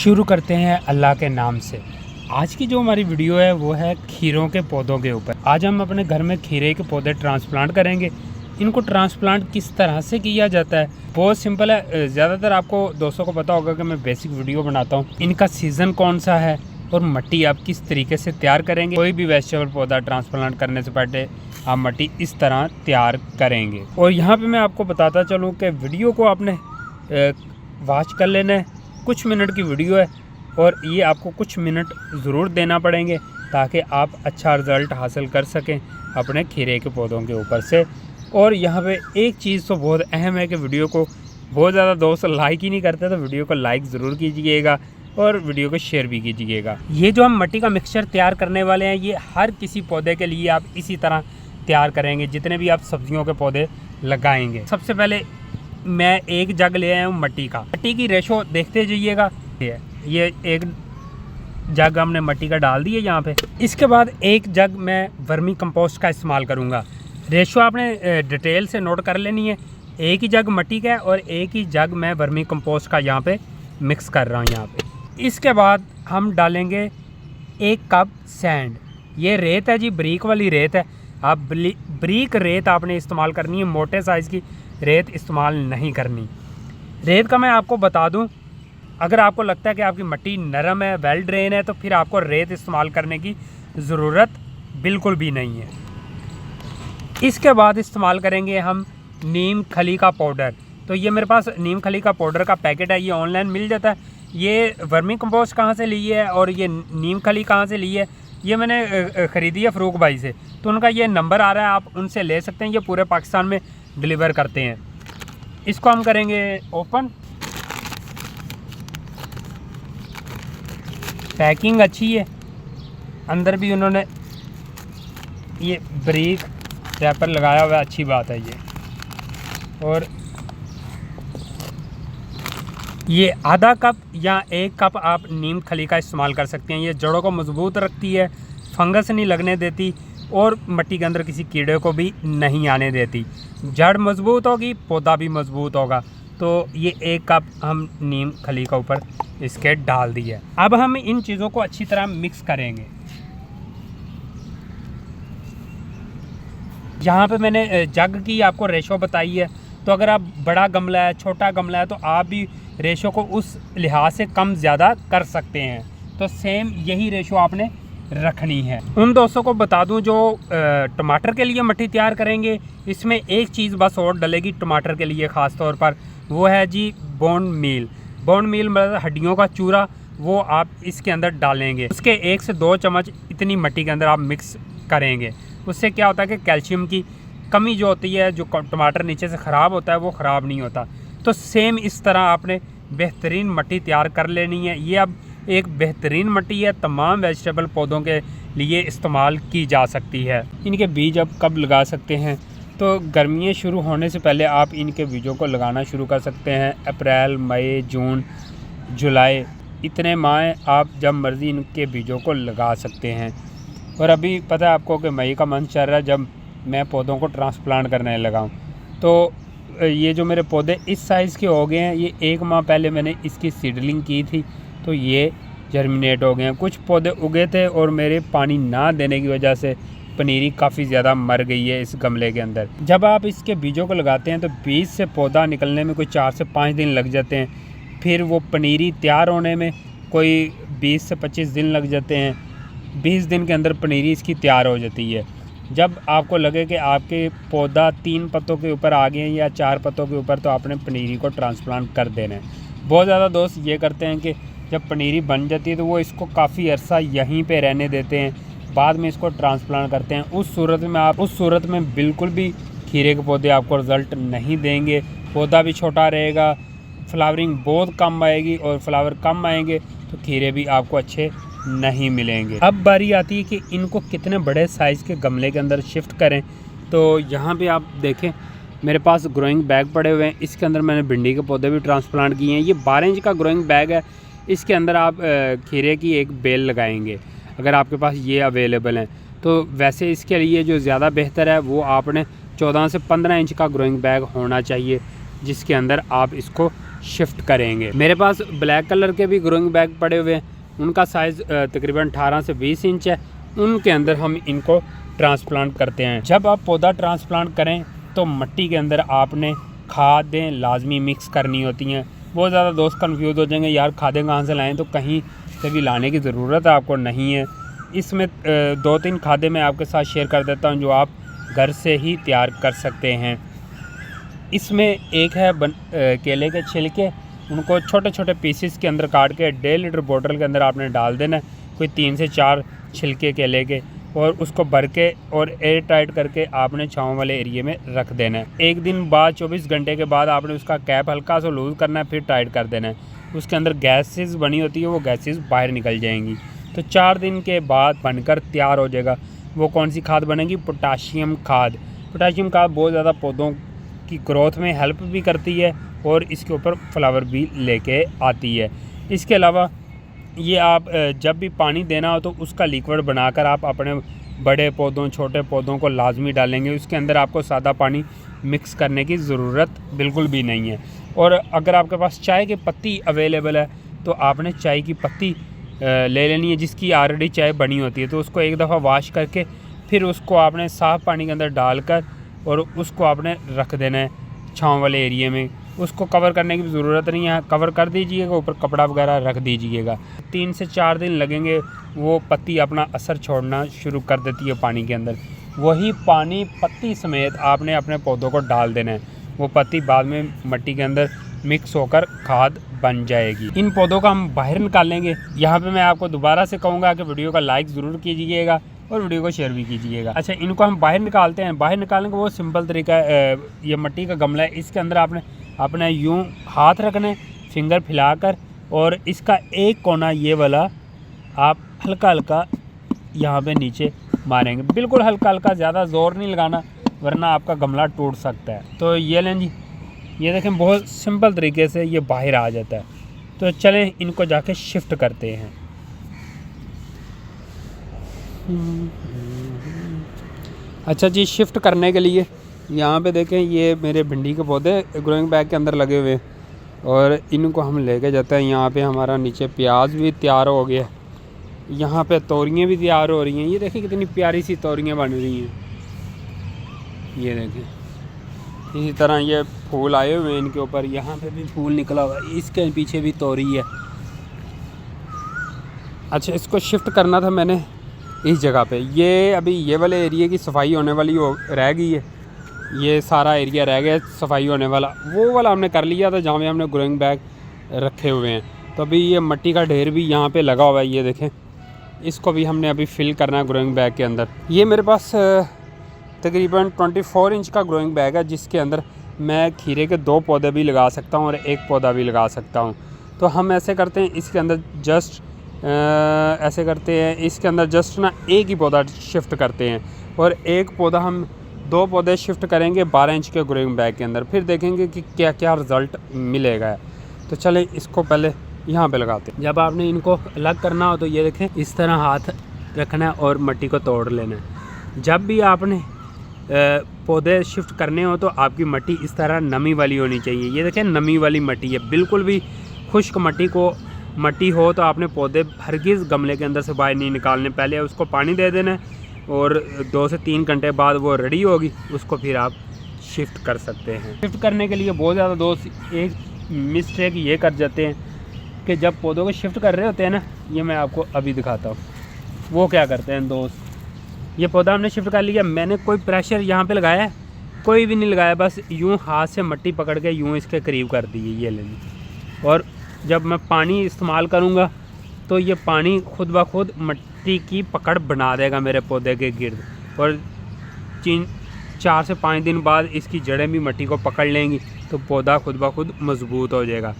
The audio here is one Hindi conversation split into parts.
शुरू करते हैं अल्लाह के नाम से। आज की जो हमारी वीडियो है वो है खीरों के पौधों के ऊपर। आज हम अपने घर में खीरे के पौधे ट्रांसप्लांट करेंगे। इनको ट्रांसप्लांट किस तरह से किया जाता है बहुत सिंपल है। ज़्यादातर आपको दोस्तों को पता होगा कि मैं बेसिक वीडियो बनाता हूँ। इनका सीज़न कौन सा है और मिट्टी आप किस तरीके से तैयार करेंगे। कोई भी वेजिटेबल पौधा ट्रांसप्लांट करने से पहले आप मिट्टी इस तरह तैयार करेंगे। और यहाँ पे मैं आपको बताता चलूँ कि वीडियो को आपने वॉच कर लेना है। कुछ मिनट की वीडियो है और ये आपको कुछ मिनट ज़रूर देना पड़ेंगे ताकि आप अच्छा रिज़ल्ट हासिल कर सकें अपने खीरे के पौधों के ऊपर से। और यहाँ पे एक चीज़ तो बहुत अहम है कि वीडियो को बहुत ज़्यादा दोस्त लाइक ही नहीं करते, तो वीडियो को लाइक ज़रूर कीजिएगा और वीडियो को शेयर भी कीजिएगा। ये जो हम मिट्टी का मिक्सचर तैयार करने वाले हैं ये हर किसी पौधे के लिए आप इसी तरह तैयार करेंगे जितने भी आप सब्जियों के पौधे लगाएंगे। सबसे पहले मैं एक जग ले आया हूँ मिट्टी का। मिट्टी की रेशो देखते जाइएगा। ये एक जग हमने मिट्टी का डाल दी है यहाँ पे। इसके बाद एक जग मैं वर्मी कंपोस्ट का इस्तेमाल करूँगा। रेशो आपने डिटेल से नोट कर लेनी है। एक ही जग मिट्टी का है और एक ही जग मैं वर्मी कंपोस्ट का यहाँ पे मिक्स कर रहा हूँ यहाँ पे। इसके बाद हम डालेंगे 1 कप सैंड। ये रेत है जी, बारीक वाली रेत है। आप बारीक रेत आपने इस्तेमाल करनी है, मोटे साइज़ की रेत इस्तेमाल नहीं करनी। रेत का मैं आपको बता दूं, अगर आपको लगता है कि आपकी मिट्टी नरम है, वेल ड्रेन है, तो फिर आपको रेत इस्तेमाल करने की ज़रूरत बिल्कुल भी नहीं है। इसके बाद इस्तेमाल करेंगे हम नीम खली का पाउडर। तो ये मेरे पास नीम खली का पाउडर का पैकेट है, ये ऑनलाइन मिल जाता है। ये वर्मी कंपोस्ट कहाँ से ली है और ये नीम खली कहाँ से ली है, ये मैंने ख़रीदी है फ़रूक भाई से। तो उनका ये नंबर आ रहा है, आप उनसे ले सकते हैं। ये पूरे पाकिस्तान में डिलीवर करते हैं। इसको हम करेंगे ओपन। पैकिंग अच्छी है, अंदर भी उन्होंने ये बारीक रैपर लगाया हुआ है, अच्छी बात है ये। और ये आधा कप या 1 कप आप नीम खली का इस्तेमाल कर सकते हैं। ये जड़ों को मजबूत रखती है, फंगस नहीं लगने देती और मिट्टी के अंदर किसी कीड़े को भी नहीं आने देती। जड़ मजबूत होगी, पौधा भी मजबूत होगा। तो ये 1 कप हम नीम खली का ऊपर इसके डाल दिया। अब हम इन चीज़ों को अच्छी तरह मिक्स करेंगे। यहाँ पे मैंने जग की आपको रेशो बताई है, तो अगर आप बड़ा गमला है, छोटा गमला है, तो आप भी रेशो को उस लिहाज से कम ज़्यादा कर सकते हैं। तो सेम यही रेशो आपने रखनी है। उन दोस्तों को बता दूं जो टमाटर के लिए मिट्टी तैयार करेंगे, इसमें एक चीज़ बस और डलेगी टमाटर के लिए ख़ास तौर पर, वो है जी बोन मील। बोन मील मतलब हड्डियों का चूरा, वो आप इसके अंदर डालेंगे। उसके 1 से 2 चम्मच इतनी मिट्टी के अंदर आप मिक्स करेंगे। उससे क्या होता है कि कैल्शियम की कमी जो होती है, जो टमाटर नीचे से ख़राब होता है, वो ख़राब नहीं होता। तो सेम इस तरह आपने बेहतरीन मिट्टी तैयार कर लेनी है। ये अब एक बेहतरीन मिट्टी है, तमाम वेजिटेबल पौधों के लिए इस्तेमाल की जा सकती है। इनके बीज अब कब लगा सकते हैं, तो गर्मियाँ शुरू होने से पहले आप इनके बीजों को लगाना शुरू कर सकते हैं। अप्रैल, मई, जून, जुलाई, इतने माह आप जब मर्ज़ी इनके बीजों को लगा सकते हैं। और अभी पता है आपको कि मई का मंथ चल रहा है जब मैं पौधों को ट्रांसप्लांट करने लगा हूँ। तो ये जो मेरे पौधे इस साइज़ के हो गए हैं, ये 1 माह पहले मैंने इसकी सीडलिंग की थी, तो ये जर्मिनेट हो गए हैं। कुछ पौधे उगे थे और मेरे पानी ना देने की वजह से पनीरी काफ़ी ज़्यादा मर गई है इस गमले के अंदर। जब आप इसके बीजों को लगाते हैं तो बीज से पौधा निकलने में कोई 4 से 5 दिन लग जाते हैं। फिर वो पनीरी तैयार होने में कोई 20 से 25 दिन लग जाते हैं। 20 दिन के अंदर पनीरी इसकी तैयार हो जाती है। जब आपको लगे कि आपके पौधा 3 पत्तों के ऊपर आ गए हैं या 4 पत्तों के ऊपर, तो आपने पनीरी को ट्रांसप्लांट कर देना है। बहुत ज़्यादा दोस्त ये करते हैं कि जब पनीरी बन जाती है तो वो इसको काफ़ी अरसा यहीं पे रहने देते हैं, बाद में इसको ट्रांसप्लांट करते हैं। उस सूरत में बिल्कुल भी खीरे के पौधे आपको रिज़ल्ट नहीं देंगे। पौधा भी छोटा रहेगा, फ्लावरिंग बहुत कम आएगी और फ्लावर कम आएंगे तो खीरे भी आपको अच्छे नहीं मिलेंगे। अब बारी आती है कि इनको कितने बड़े साइज़ के गमले के अंदर शिफ्ट करें। तो यहाँ पे आप देखें मेरे पास ग्रोइंग बैग पड़े हुए हैं। इसके अंदर मैंने भिंडी के पौधे भी ट्रांसप्लांट किए हैं। ये 12 इंच का ग्रोइंग बैग है। इसके अंदर आप खीरे की एक बेल लगाएंगे अगर आपके पास ये अवेलेबल हैं। तो वैसे इसके लिए जो ज़्यादा बेहतर है वो आपने 14 से 15 इंच का ग्रोइंग बैग होना चाहिए, जिसके अंदर आप इसको शिफ्ट करेंगे। मेरे पास ब्लैक कलर के भी ग्रोइंग बैग पड़े हुए हैं, उनका साइज़ तकरीबन 18 से 20 इंच है। उनके अंदर हम इनको ट्रांसप्लांट करते हैं। जब आप पौधा ट्रांसप्लांट करें तो मिट्टी के अंदर आपने खादें लाजमी मिक्स करनी होती हैं। बहुत ज़्यादा दोस्त कंफ्यूज हो जाएंगे, यार खादें कहाँ से लाएं, तो कहीं से भी लाने की ज़रूरत आपको नहीं है। इसमें 2-3 खादें मैं आपके साथ शेयर कर देता हूँ जो आप घर से ही तैयार कर सकते हैं। इसमें एक है केले के छिलके, उनको छोटे छोटे पीसेस के अंदर काट के 1.5 लीटर बोतल के अंदर आपने डाल देना है, कोई 3 से 4 छिलके केले के, और उसको भर के और एयर टाइट करके आपने छाँव वाले एरिए में रख देना है। एक दिन बाद 24 घंटे के बाद आपने उसका कैप हल्का सा लूज़ करना है, फिर टाइट कर देना है। उसके अंदर गैसेस बनी होती है, वो गैसेस बाहर निकल जाएंगी। तो 4 दिन के बाद बनकर तैयार हो जाएगा। वो कौन सी खाद बनेगी? पोटाशियम खाद। पोटाशियम खाद बहुत ज़्यादा पौधों की ग्रोथ में हेल्प भी करती है और इसके ऊपर फ्लावर भी लेके आती है। इसके अलावा ये आप जब भी पानी देना हो तो उसका लिक्विड बनाकर आप अपने बड़े पौधों छोटे पौधों को लाजमी डालेंगे। उसके अंदर आपको सादा पानी मिक्स करने की ज़रूरत बिल्कुल भी नहीं है। और अगर आपके पास चाय की पत्ती अवेलेबल है तो आपने चाय की पत्ती ले लेनी है, जिसकी ऑलरेडी चाय बनी होती है। तो उसको एक दफ़ा वॉश करके फिर उसको आपने साफ़ पानी के अंदर डालकर और उसको आपने रख देना है छाँव वाले एरिए में। उसको कवर करने की ज़रूरत नहीं है, कवर कर दीजिएगा, ऊपर कपड़ा वगैरह रख दीजिएगा। 3 से 4 दिन लगेंगे, वो पत्ती अपना असर छोड़ना शुरू कर देती है पानी के अंदर। वही पानी पत्ती समेत आपने अपने पौधों को डाल देना है। वो पत्ती बाद में मिट्टी के अंदर मिक्स होकर खाद बन जाएगी। इन पौधों को हम बाहर निकालेंगे। यहाँ पे मैं आपको दोबारा से कहूँगा कि वीडियो का लाइक ज़रूर कीजिएगा और वीडियो को शेयर भी कीजिएगा। अच्छा, इनको हम बाहर निकालते हैं। बाहर निकालने का वो सिंपल तरीका है, ये मिट्टी का गमला है, इसके अंदर आपने अपना यूँ हाथ रखना है फिंगर फैलाकर, और इसका एक कोना ये वाला आप हल्का हल्का यहाँ पे नीचे मारेंगे, बिल्कुल हल्का हल्का, ज़्यादा ज़ोर नहीं लगाना वरना आपका गमला टूट सकता है। तो ये लें जी, ये देखें बहुत सिंपल तरीके से ये बाहर आ जाता है। तो चलें इनको जाके शिफ्ट करते हैं। अच्छा जी, शिफ्ट करने के लिए यहाँ पे देखें ये मेरे भिंडी के पौधे ग्रोइंग बैग के अंदर लगे हुए हैं और इनको हम लेके जाते हैं। यहाँ पे हमारा नीचे प्याज भी तैयार हो गया, यहाँ पे तोरियाँ भी तैयार हो रही हैं। ये देखें कितनी प्यारी सी तोरियाँ बन रही हैं, ये देखें। इसी तरह ये फूल आए हुए हैं इनके ऊपर, यहाँ पे भी फूल निकला हुआ है, इसके पीछे भी तोरी है। अच्छा, इसको शिफ्ट करना था मैंने इस जगह पे। ये अभी ये वाले एरिया की सफाई होने वाली रह गई है, ये सारा एरिया रह गया सफाई होने वाला। वो वाला हमने कर लिया था जहाँ पे हमने ग्रोइंग बैग रखे हुए हैं। तो अभी ये मिट्टी का ढेर भी यहाँ पे लगा हुआ है, ये देखें। इसको भी हमने अभी फिल करना है ग्रोइंग बैग के अंदर। ये मेरे पास तकरीबन 24 इंच का ग्रोइंग बैग है, जिसके अंदर मैं खीरे के 2 पौधे भी लगा सकता हूँ और 1 पौधा भी लगा सकता हूँ। तो हम ऐसे करते हैं, इसके अंदर जस्ट ऐसे करते हैं, इसके अंदर जस्ट ना 1 ही पौधा शिफ्ट करते हैं और 1 पौधा हम 2 पौधे शिफ्ट करेंगे 12 इंच के ग्रोइंग बैग के अंदर। फिर देखेंगे कि क्या क्या रिज़ल्ट मिलेगा। तो चलें इसको पहले यहाँ पे लगाते हैं। जब आपने इनको अलग करना हो तो ये देखें, इस तरह हाथ रखना है और मिट्टी को तोड़ लेना है। जब भी आपने पौधे शिफ्ट करने हो तो आपकी मिट्टी इस तरह नमी वाली होनी चाहिए। ये देखें नमी वाली मिट्टी है, बिल्कुल भी खुश्क मिट्टी हो तो आपने पौधे हरगिज़ गमले के अंदर से बाहर नहीं निकालने। पहले उसको पानी दे देना है और 2 से 3 घंटे बाद वो रेडी होगी, उसको फिर आप शिफ्ट कर सकते हैं। शिफ्ट करने के लिए बहुत ज़्यादा दोस्त एक मिस्टेक ये कर जाते हैं कि जब पौधों को शिफ्ट कर रहे होते हैं ना, ये मैं आपको अभी दिखाता हूँ। वो क्या करते हैं दोस्त, ये पौधा हमने शिफ्ट कर लिया, मैंने कोई प्रेशर यहाँ पे लगाया है? कोई भी नहीं लगाया, बस यूँ हाथ से मिट्टी पकड़ के यूँ इसके करीब कर दी है, ये ले ली। और जब मैं पानी इस्तेमाल करूँगा तो ये पानी खुद ब खुद मिट्टी की पकड़ बना देगा मेरे पौधे के गिर्द, और 4 से 5 दिन बाद इसकी जड़ें भी मिट्टी को पकड़ लेंगी, तो पौधा खुद ब खुद मजबूत हो जाएगा।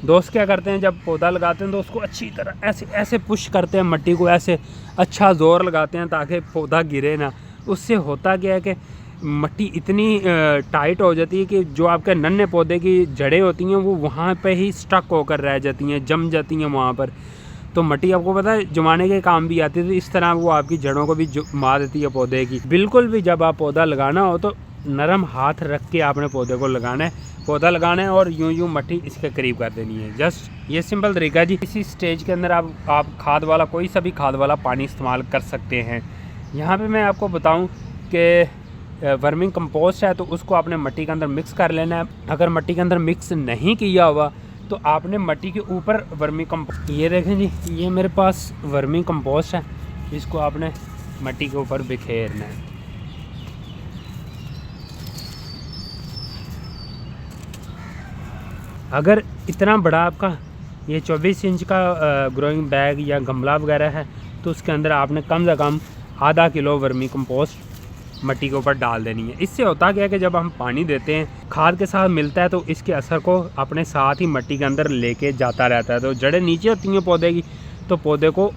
दोस्त क्या करते हैं, जब पौधा लगाते हैं तो उसको अच्छी तरह ऐसे ऐसे पुश करते हैं, मिट्टी को ऐसे अच्छा ज़ोर लगाते हैं ताकि पौधा गिरे ना। उससे होता क्या है कि मिट्टी इतनी टाइट हो जाती है कि जो आपके नन्हे पौधे की जड़ें होती हैं वो वहाँ पे ही स्टक होकर रह जाती हैं, जम जाती हैं वहाँ पर। तो मिट्टी आपको पता है जमाने के काम भी आती है, तो इस तरह वो आपकी जड़ों को भी जुमा देती है पौधे की। बिल्कुल भी जब आप पौधा लगाना हो तो नरम हाथ रख के आपने पौधे को लगाना है, पौधा लगाना है और यूं यूं मट्टी इसके करीब कर देनी है। जस्ट ये सिंपल तरीका है जी। इसी स्टेज के अंदर आप खाद वाला कोई सा भी खाद वाला पानी इस्तेमाल कर सकते हैं। यहाँ पे मैं आपको बताऊं कि वर्मिंग कंपोस्ट है तो उसको आपने मट्टी के अंदर मिक्स कर लेना है। अगर मट्टी के अंदर मिक्स नहीं किया हुआ तो आपने मट्टी के ऊपर वर्मिंग कंपोस्ट, ये देखें जी, ये मेरे पास वर्मिंग कंपोस्ट है, इसको आपने मट्टी के ऊपर बिखेरना है। अगर इतना बड़ा आपका ये 24 इंच का ग्रोइंग बैग या गमला वगैरह है तो उसके अंदर आपने कम से कम आधा किलो वर्मी कंपोस्ट मट्टी के ऊपर डाल देनी है। इससे होता क्या है कि जब हम पानी देते हैं खाद के साथ मिलता है तो इसके असर को अपने साथ ही मट्टी के अंदर लेके जाता रहता है। तो जड़ें नीचे होती हैं पौधे की, तो पौधे को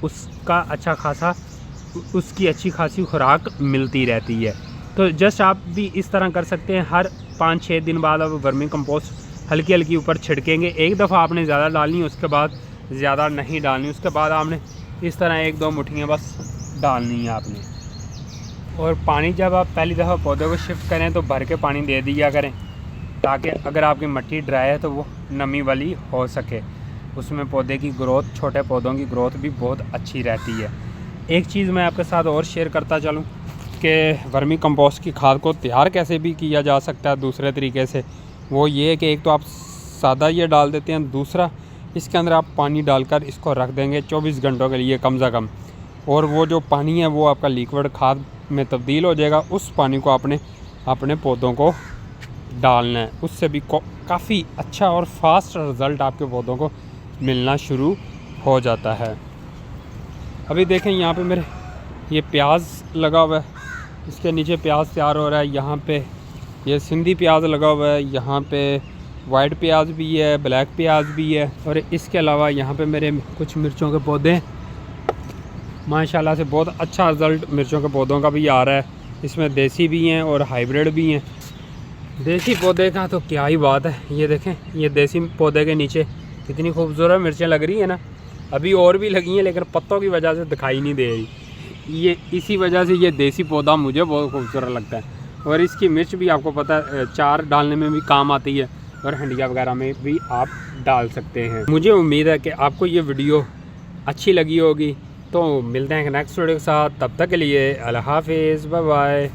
उसकी अच्छी खासी खुराक मिलती रहती है। तो जस्ट आप भी इस तरह कर सकते हैं। हर 5-6 दिन बाद आप वर्मी कंपोस्ट हल्की हल्की ऊपर छिड़केंगे। एक दफ़ा आपने ज़्यादा डालनी, उसके बाद ज़्यादा नहीं डालनी, उसके बाद आपने इस तरह 1-2 मुट्ठियाँ बस डालनी है आपने। और पानी जब आप पहली दफ़ा पौधे को शिफ्ट करें तो भर के पानी दे दिया करें, ताकि अगर आपकी मिट्टी ड्राई है तो वो नमी वाली हो सके। उसमें पौधे की ग्रोथ, छोटे पौधों की ग्रोथ भी बहुत अच्छी रहती है। एक चीज़ मैं आपके साथ और शेयर करता चलूँ कि वर्मी कंपोस्ट की खाद को तैयार कैसे भी किया जा सकता है दूसरे तरीके से। वो ये है कि एक तो आप सादा ये डाल देते हैं, दूसरा इसके अंदर आप पानी डालकर इसको रख देंगे 24 घंटों के लिए कम से कम, और वो जो पानी है वो आपका लिक्विड खाद में तब्दील हो जाएगा। उस पानी को आपने अपने पौधों को डालना है। उससे भी काफ़ी अच्छा और फास्ट रिज़ल्ट आपके पौधों को मिलना शुरू हो जाता है। अभी देखें यहाँ पे मेरे ये प्याज लगा हुआ है, इसके नीचे प्याज तैयार हो रहा है। यहाँ पे ये सिंधी प्याज लगा हुआ है, यहाँ पे वाइट प्याज भी है, ब्लैक प्याज भी है, और इसके अलावा यहाँ पे मेरे कुछ मिर्चों के पौधे हैं। माशाल्लाह से बहुत अच्छा रिज़ल्ट मिर्चों के पौधों का भी आ रहा है। इसमें देसी भी हैं और हाइब्रिड भी हैं। देसी पौधे का तो क्या ही बात है। ये देखें, ये देसी पौधे के नीचे कितनी खूबसूरत मिर्चें लग रही है ना। अभी और भी लगी हैं लेकिन पत्तों की वजह से दिखाई नहीं दे रही। ये इसी वजह से ये देसी पौधा मुझे बहुत खूबसूरत लगता है। और इसकी मिर्च भी आपको पता है चार डालने में भी काम आती है, और हंडिया वगैरह में भी आप डाल सकते हैं। मुझे उम्मीद है कि आपको ये वीडियो अच्छी लगी होगी। तो मिलते हैं नेक्स्ट वीडियो के साथ, तब तक के लिए अल्लाह हाफिज़, बाय बाय।